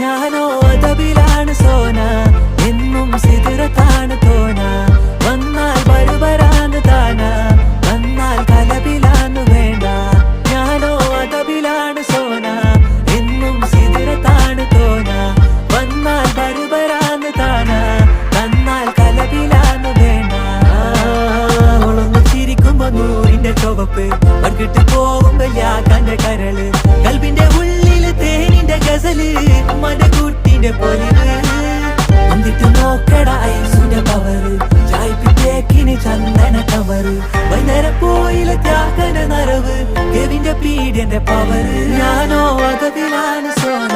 ഞാനോ അതബിലാണ് സോന, എന്നും സിതിറത്താണ് തോന. വന്നാൽ ബരുബരാന്ന് താന, വന്നാൽ കലബിലാന്ന് വേണ്ട. ഞാനോ അതബിലാണ് സോന, എന്നും സിതിറത്താണ് തോന. വന്നാൽ ബരുബരാന്ന് താന, വന്നാൽ കലബിലാന്ന് വേണ്ട. അവളൊന്ന് ചിരിക്കുമ്പോ നൂറിന്റെ ചുവപ്പ്, പങ്കിട്ട് പോകുമ്പോ യാക്കാന്റെ കരള്. കൽബിന്റെ ഉള്ളില് തേനിന്റെ ഗസല്, മടകൂട്ടിന്റെ പൊലിവ്. എന്നിട്ട് നോക്കട ഐസുന്റെ പവറ്, ചായ്പിത്തേക്കിന് ചന്ദന കവറ്. വൈകുന്നേരം പോയില്ല ത്യാഗന നരവ്, കെവിന്റെ പീഡിയന്റെ പവറ്. ഞാനോ അതബിലാണ് സോന.